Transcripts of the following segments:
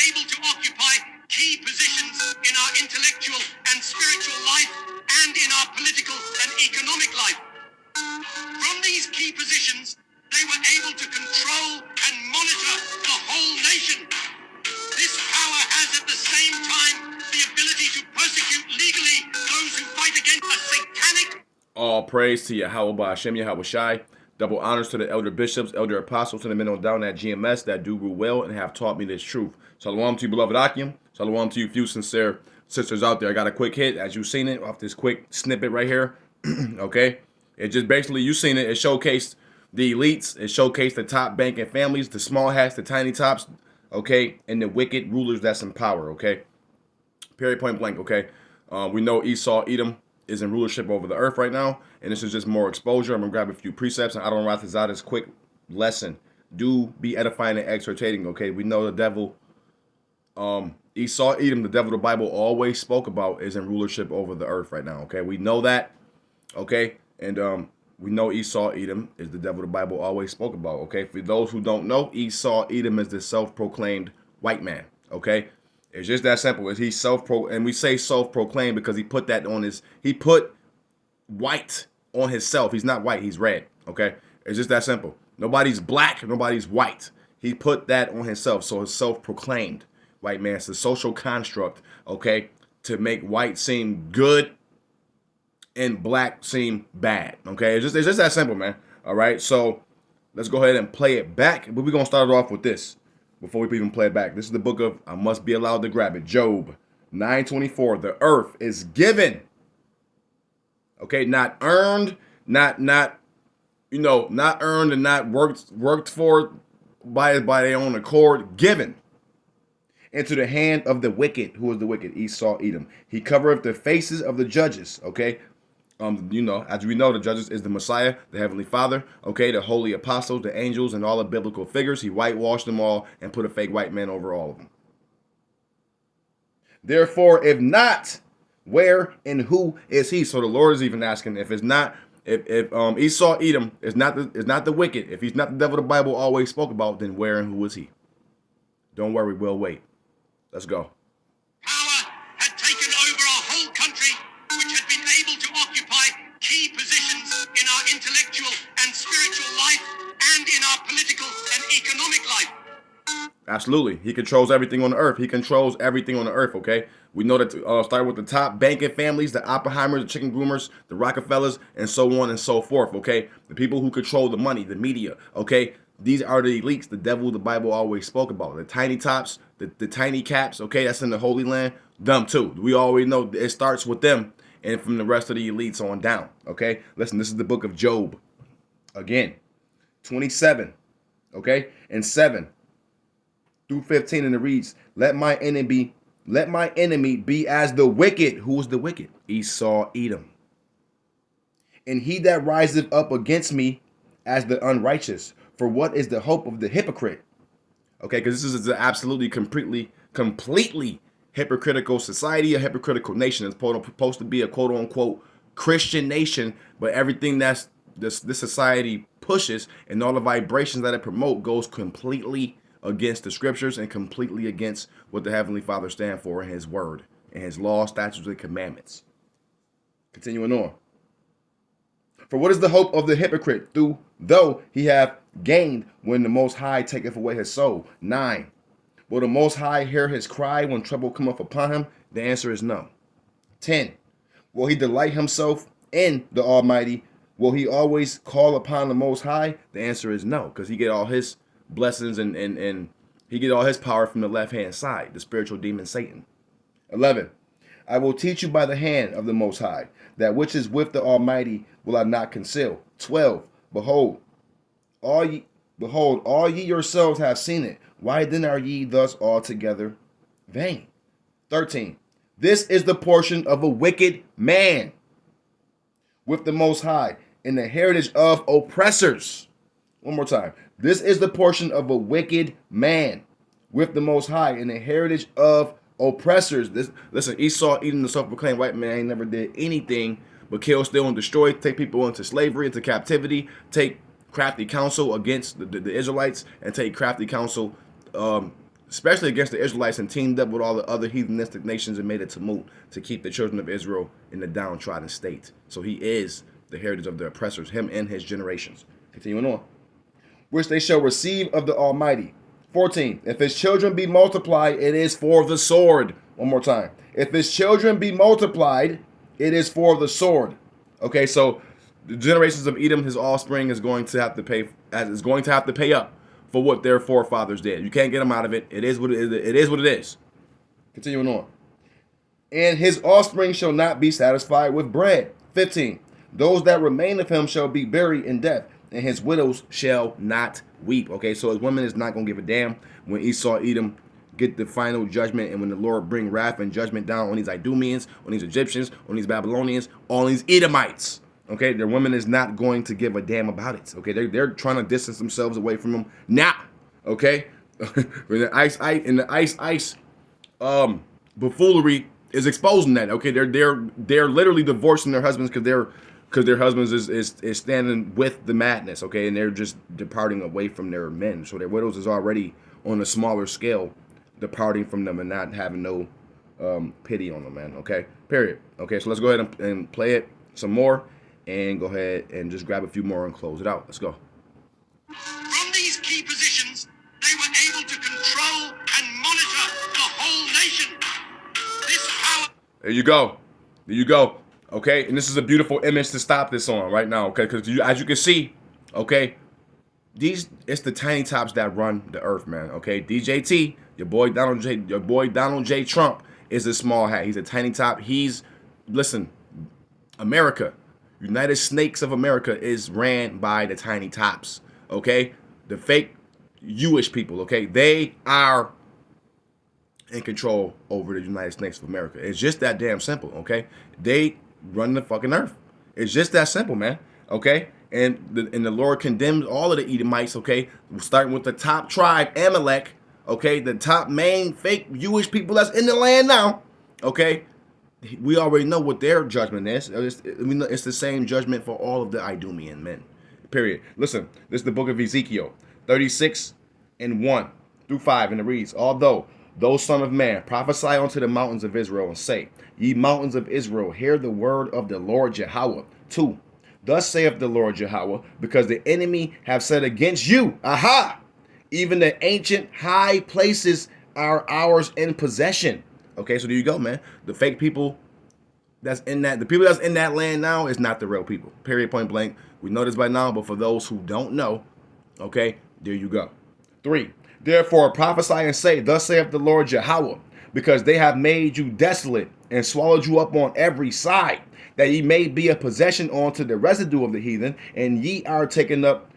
able to occupy key positions in our intellectual and spiritual life and in our political and economic life. From these key positions, they were able to control and monitor the whole nation. This power has at the same time the ability to persecute legally those who fight against a satanic... All praise to Yahweh Ba'Shem Yahweh Shai. Double honors to the elder bishops, elder apostles, and the men on down at GMS that do rule well and have taught me this truth. Shalom to you, beloved Akim. Shalom to you, few sincere sisters out there. I got a quick hit, as you've seen it, off this quick snippet right here. Okay? It just basically, you've seen it. It showcased the elites. It showcased the top banking families, the small hats, the tiny tops, okay? And the wicked rulers that's in power, okay? Period, point blank, okay? We know Esau, Edom, is in rulership over the earth right now, and this is just more exposure. I'm gonna grab a few precepts, and I don't write this out as quick lesson. Do be edifying and exhortating, okay? We know the devil, Esau, Edom, the devil the Bible always spoke about, is in rulership over the earth right now, okay? We know that, okay? And we know Esau, Edom is the devil the Bible always spoke about, okay? For those who don't know, Esau, Edom is the self-proclaimed white man, okay? It's just that simple. Is he and we say self-proclaimed because he put that on he put white on himself. He's not white, he's red, okay? It's just that simple. Nobody's black, nobody's white. He put that on himself, so it's self-proclaimed white man. It's a social construct, okay, to make white seem good and black seem bad, okay? It's just that simple, man, all right? So let's go ahead and play it back, but we're going to start it off with this. Before we even play it back, this is the book of I must be allowed to grab it. Job 9:24. The earth is given. Okay, not earned, not earned and not worked for by their own accord. Given into the hand of the wicked. Who is the wicked? Esau, Edom. He covereth the faces of the judges. Okay. As we know, the judges is the Messiah, the Heavenly Father, okay, the holy apostles, the angels, and all the biblical figures. He whitewashed them all and put a fake white man over all of them. Therefore, if not, where and who is he? So the Lord is even asking, if it's not, if Esau, Edom is not the wicked, if he's not the devil the Bible always spoke about, then where and who is he? Don't worry, we'll wait. Let's go. Power had taken over our whole country, which had been able to occupy key positions in our intellectual and spiritual life and in our political and economic life. Absolutely. He controls everything on the earth. He controls everything on the earth, okay? We know that start with the top banking families, the Oppenheimers, the chicken groomers, the Rockefellers, and so on and so forth, okay? The people who control the money, the media, okay? These are the elites the devil the Bible always spoke about. The tiny tops, the tiny caps, okay? That's in the Holy Land. Them too. We already know it starts with them and from the rest of the elites on down, okay? Listen, this is the book of Job. Again, 27, okay? And 7 through 15, and it reads, Let my enemy be as the wicked. Who is the wicked? Esau, Edom. And he that riseth up against me as the unrighteous. For what is the hope of the hypocrite? Okay, because this is an absolutely, completely hypocritical society, a hypocritical nation. It's supposed to be a quote-unquote Christian nation, but everything that's this society pushes and all the vibrations that it promote goes completely against the scriptures and completely against what the Heavenly Father stands for in his word and his law, statutes, and commandments. Continuing on. For what is the hope of the hypocrite, though he have gained when the Most High taketh away his soul? 9. Will the Most High hear his cry when trouble cometh upon him? The answer is no. 10. Will he delight himself in the Almighty? Will he always call upon the Most High? The answer is no, because he get all his blessings and he get all his power from the left-hand side, the spiritual demon Satan. 11. I will teach you by the hand of the Most High. That which is with the Almighty will I not conceal. 12. Behold, all ye yourselves have seen it. Why then are ye thus altogether vain? 13. This is the portion of a wicked man with the Most High, in the heritage of oppressors. One more time. This is the portion of a wicked man with the Most High, in the heritage of oppressors. Listen, Esau, Edom, the self-proclaimed white man, ain't never did anything but kill, steal, and destroy, take people into slavery, into captivity, take crafty counsel against the Israelites, and take crafty counsel especially against the Israelites, and teamed up with all the other heathenistic nations and made a tumult to keep the children of Israel in the downtrodden state. So he is the heritage of the oppressors, him and his generations. Continuing on. Which they shall receive of the Almighty. 14. If his children be multiplied, it is for the sword. One more time. If his children be multiplied, it is for the sword. Okay, so the generations of Edom, his offspring, is going to have to pay up for what their forefathers did. You can't get them out of it. It is what it is. It is what it is. Continuing on. And his offspring shall not be satisfied with bread. 15. Those that remain of him shall be buried in death, and his widows shall not weep. Okay, so his woman is not going to give a damn when Esau, Edom get the final judgment, and when the Lord bring wrath and judgment down on these Idumeans, on these Egyptians, on these Babylonians, on these Edomites. Okay, their women is not going to give a damn about it. Okay, they're trying to distance themselves away from them now. Okay, the ice buffoonery is exposing that. Okay, they're literally divorcing their husbands because their husbands is standing with the madness. Okay, and they're just departing away from their men. So their widows is already on a smaller scale, departing from them and not having no pity on them, man. Okay, period. Okay, so let's go ahead and play it some more, and go ahead and just grab a few more and close it out. Let's go. From these key positions, they were able to control and monitor the whole nation. This power. There you go. There you go. Okay, and this is a beautiful image to stop this on right now. Okay, because as you can see, okay, it's the tiny tops that run the earth, man. Okay, DJT, your boy Donald J. Trump is a small hat. He's a tiny top. Listen, America, United Snakes of America is ran by the tiny tops. Okay, the fake Jewish people. Okay, they are in control over the United Snakes of America. It's just that damn simple. Okay, they run the fucking earth. It's just that simple, man. Okay. And the Lord condemns all of the Edomites, okay, starting with the top tribe, Amalek, okay, the top main fake Jewish people that's in the land now, okay. We already know what their judgment is. It's the same judgment for all of the Idumean men, period. Listen, this is the book of Ezekiel, 36:1-5, and it reads, although those son of man prophesy unto the mountains of Israel and say, ye mountains of Israel, hear the word of the Lord Yahweh. 2. Thus saith the Lord Yahweh, because the enemy have said against you, aha, even the ancient high places are ours in possession. Okay, so there you go, man. The fake people the people that's in that land now is not the real people. Period, point blank. We know this by now, but for those who don't know, okay, there you go. 3. Therefore prophesy and say, thus saith the Lord Yahweh, because they have made you desolate and swallowed you up on every side, that ye may be a possession unto the residue of the heathen, and ye are taken up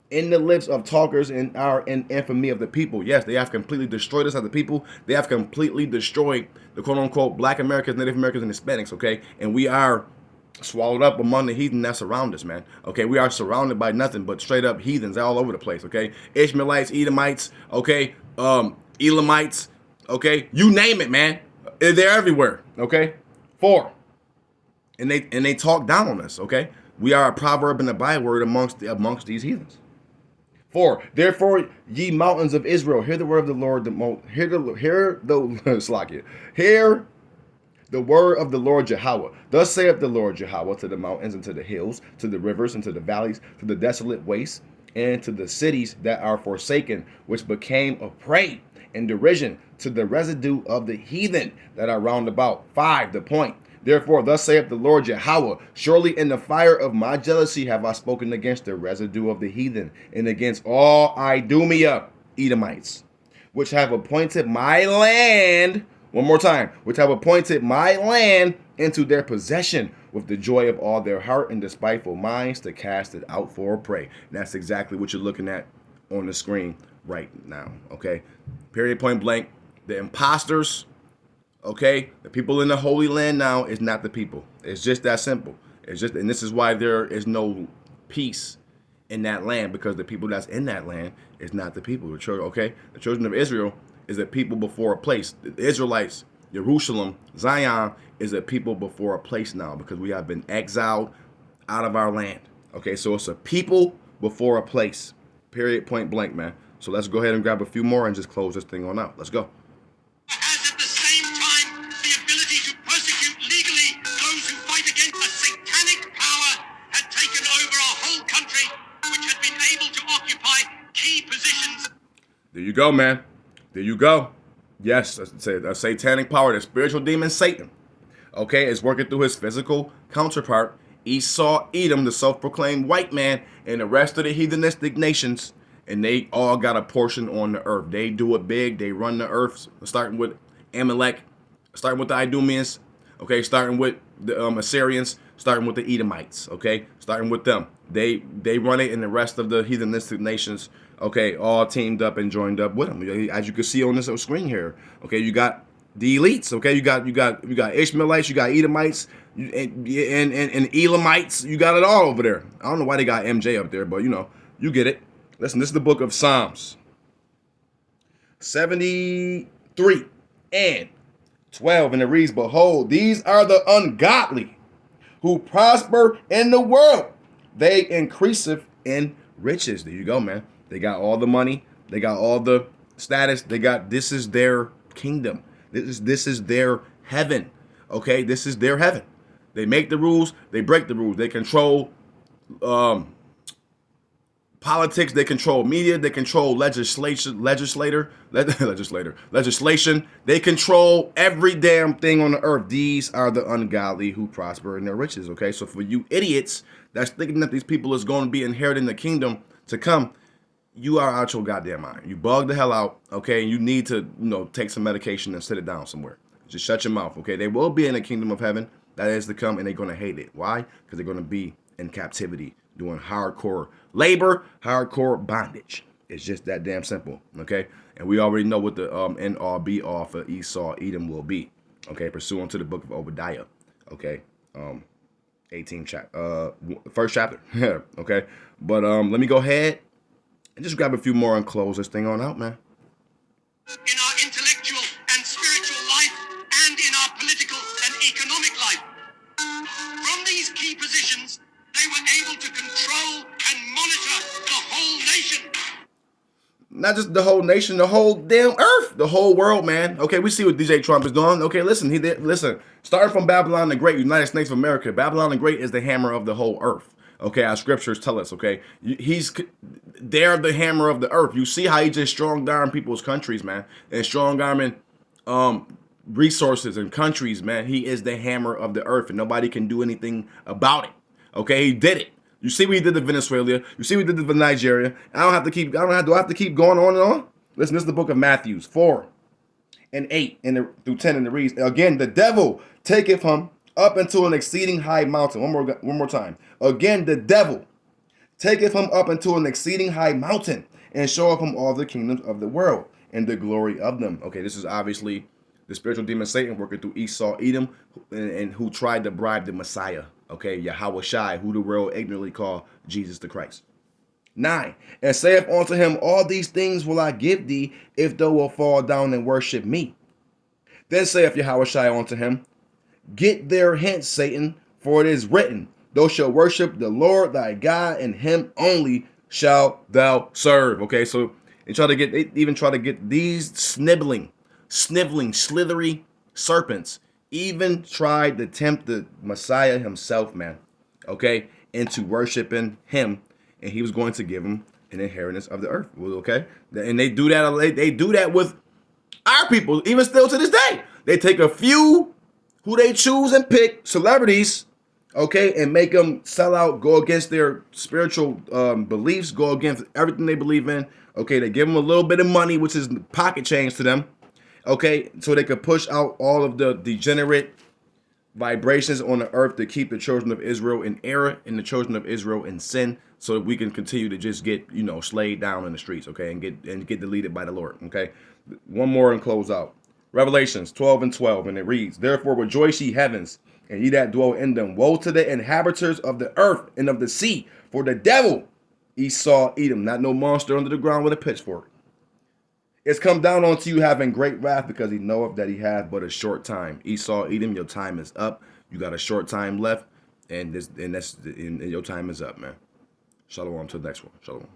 in the lips of talkers and are in infamy of the people. Yes, they have completely destroyed us as the people. They have completely destroyed the quote-unquote Black Americans, Native Americans, and Hispanics, okay? And we are swallowed up among the heathen that surround us, man. Okay, we are surrounded by nothing but straight up heathens all over the place, okay? Ishmaelites, Edomites, okay? Elamites, okay? You name it, man. They're everywhere, okay? 4. And they talk down on us, okay? We are a proverb and a byword amongst these heathens. 4. Therefore, ye mountains of Israel, hear the word of the Lord. Hear the word of the Lord Yahweh. Thus saith the Lord Yahweh to the mountains and to the hills, to the rivers and to the valleys, to the desolate wastes, and to the cities that are forsaken, which became a prey and derision to the residue of the heathen that are round about. 5. The point. Therefore, thus saith the Lord Yahweh, surely in the fire of my jealousy have I spoken against the residue of the heathen, and against all Idumea, Edomites, which have appointed my land, one more time, which have appointed my land into their possession with the joy of all their heart and despiteful minds to cast it out for a prey. And that's exactly what you're looking at on the screen right now, okay? Period, point blank. The imposters, okay, the people in the Holy Land now is not the people. It's just that simple. And this is why there is no peace in that land, because the people that's in that land is not the people. The children of Israel is a people before a place. The Israelites, Jerusalem, Zion is a people before a place now, because we have been exiled out of our land. Okay, so it's a people before a place. Period, point blank, man. So let's go ahead and grab a few more and just close this thing on out. Let's go. Has at the same time the ability to persecute legally those who fight against a satanic power had taken over our whole country, which had been able to occupy key positions. There you go, man. There you go. Yes, a satanic power, the spiritual demon Satan, okay, is working through his physical counterpart, Esau, Edom, the self-proclaimed white man, and the rest of the heathenistic nations, and they all got a portion on the earth. They do it big. They run the earth, starting with Amalek, starting with the Idumeans, okay, starting with the Assyrians, starting with the Edomites, okay, starting with them. They run it, and the rest of the heathenistic nations, okay, all teamed up and joined up with them. As you can see on this screen here, okay, you got the elites, okay, you got Ishmaelites, you got Edomites, and Elamites, you got it all over there. I don't know why they got MJ up there, but you know, you get it. Listen, this is the book of Psalms 73 and 12, and it reads, "Behold, these are the ungodly who prosper in the world. They increaseth in riches." There you go, man. They got all the money. They got all the status. This is their kingdom. This is their heaven. Okay, this is their heaven. They make the rules. They break the rules. They control politics. They control media. They control legislation. They control every damn thing on the earth. These are the ungodly who prosper in their riches. Okay, so for you idiots that's thinking that these people is going to be inheriting the kingdom to come, you are out your goddamn mind. You bug the hell out, okay? You need to, take some medication and sit it down somewhere. Just shut your mouth, okay? They will be in the kingdom of heaven that is to come, and they're going to hate it. Why? Because they're going to be in captivity, doing hardcore labor, hardcore bondage. It's just that damn simple, okay? And we already know what the NRB for Esau, Edom will be, okay? Pursuant to the book of Obadiah, okay? 1st chapter, okay? But let me go ahead and just grab a few more and close this thing on out, man. In our intellectual and spiritual life, and in our political and economic life. From these key positions, they were able to control and monitor the whole nation. Not just the whole nation, the whole damn earth, the whole world, man. Okay, we see what DJ Trump is doing. Okay, listen. Starting from Babylon the Great, United States of America, Babylon the Great is the hammer of the whole earth. Okay, our scriptures tell us, okay? They're the hammer of the earth. You see how he just strong arm people's countries, man. And strong arming resources and countries, man. He is the hammer of the earth, and nobody can do anything about it. Okay, he did it. You see what he did to Venezuela. You see what he did to Nigeria. Do I have to keep going on and on? Listen, this is the book of Matthew 4 and 8 through 10, and it reads, "Again, the devil taketh him up into an exceeding high mountain." One more time. "Again, the devil taketh him up into an exceeding high mountain, and showeth him all the kingdoms of the world and the glory of them." Okay, this is obviously the spiritual demon Satan working through Esau, Edom, and who tried to bribe the Messiah. Okay, Yahweh Shai, who the world ignorantly call Jesus the Christ. 9, "And saith unto him, All these things will I give thee, if thou wilt fall down and worship me. Then saith Yahweh Shai unto him, Get there hence, Satan, for it is written, Thou shalt worship the Lord thy God, and him only shalt thou serve." Okay, so they even try to get these sniveling, slithery serpents, even tried to tempt the Messiah himself, man, okay, into worshiping him, and he was going to give him an inheritance of the earth, okay? And they do that with our people, even still to this day. They take a few who they choose and pick, celebrities, okay, and make them sell out, go against their spiritual beliefs, go against everything they believe in, okay? They give them a little bit of money, which is pocket change to them, okay, so they could push out all of the degenerate vibrations on the earth to keep the children of Israel in error and the children of Israel in sin, so that we can continue to just get, slayed down in the streets, okay, and get deleted by the Lord, okay? One more and close out. Revelations 12 and 12, and it reads, "Therefore rejoice ye heavens, and ye that dwell in them. Woe to the inhabitants of the earth and of the sea, for the devil, Esau, Edom," not no monster under the ground with a pitchfork, "is come down unto you having great wrath, because he knoweth that he hath but a short time." Esau, Edom, your time is up. You got a short time left, and your time is up, man. Shalom to the next one. Shalom.